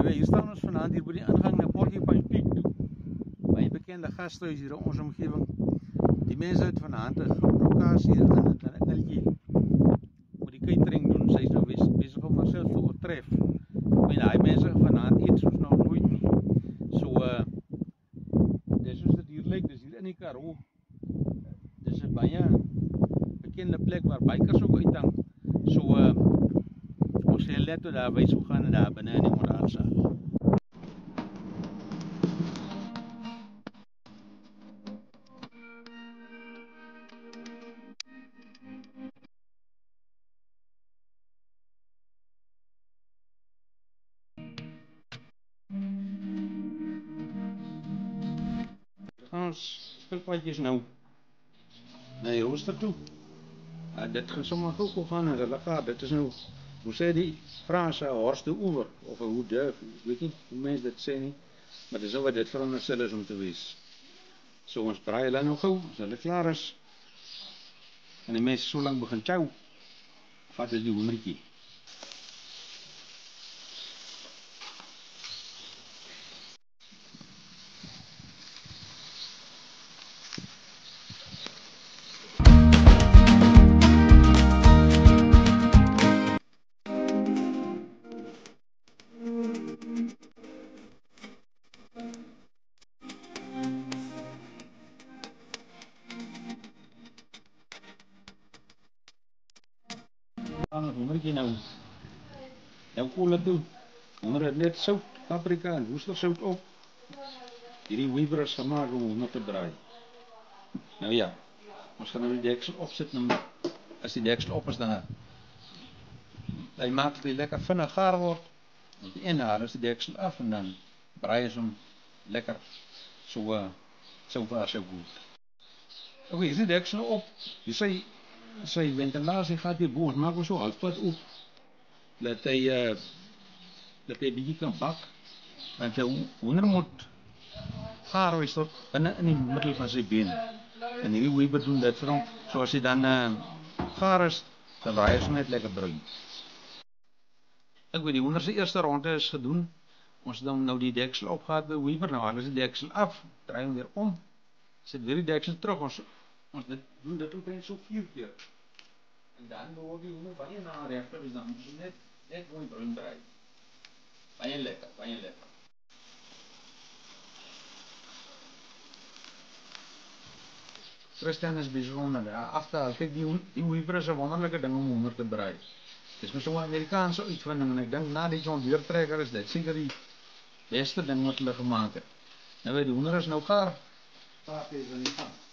Hier staan ons vanavond hier bij de ingang naar Porcupine Peak toe. Bij een bekende gasthuis hier in onze omgeving. Die mensen uit vanavond een groep locatie hier aan het Nelletje. Moet die catering doen. Zij is nou bezig om zichzelf te oortreffen. Ik weet die mensen vanavond eet soms nog nooit niet. Dit is soos dit hier lijkt. Dit is hier in die Karoo. Dit is een baie bekende plek waar bikers ook uithang. Ons sê let toe daar wys hoe gaan daar binne in die Moraalsaal. Ons skilpaadjies nou na die rooster toe. Dit gaan sommer gou gaan en hulle gaan. Dit is nou, hoe sê die Franse horse de oever, of hoe durf, ek weet nie hoe mense dit sê nie, maar dit is wat dit veronderstel is om te wees. So ons braai hulle nou gou, as hulle klaar is, en die mense so lang begin tjou, vat hulle die hoendertjie. Aan het hoendertjie nou kool toe. Onder het net sout, paprika en woestersout op. Hierdie weaver is gemaakt om hoender te braai. Nou ja, ons gaan nou die deksel opsit. As die deksel op is, dan hy maak dat hy lekker vinnig gaar word. Op die ene haar is die deksel af en dan braai is hom lekker so waar so goed. Ok, hier is die deksel op. Hier sy ventilasie gaat hier bo, ons maak ons so halfpad op. Dat hy bietjie kan bak. Want die hoender moet gaar wees tot binne in die middel van sy been. En hierdie weaver doen dit vir hom. So as hy dan gaar is, dan raai hy net lekker bruin. Ek weet die hoender se eerste ronde is gedoen. Ons het nou die deksel opgehad by weaver. Nou haal ons die deksel af, draai hom weer om. Sit weer die deksel terug. Ons doen dit omtrent so 4 keer. En dan word die hoender baie na regter, dus dan moet jy net mooi bruin braai. Baie lekker, baie lekker. Christian is besig om af te haal. Kijk, die weaver is 'n wonderlike ding om hoender te braai. Dit is maar so 'n Amerikaanse uitvinding en ek dink na die John Deere trekker is dit seker die beste ding wat hulle gemaak het. Nou weet die hoender is nou gaar. Paap is in die gang.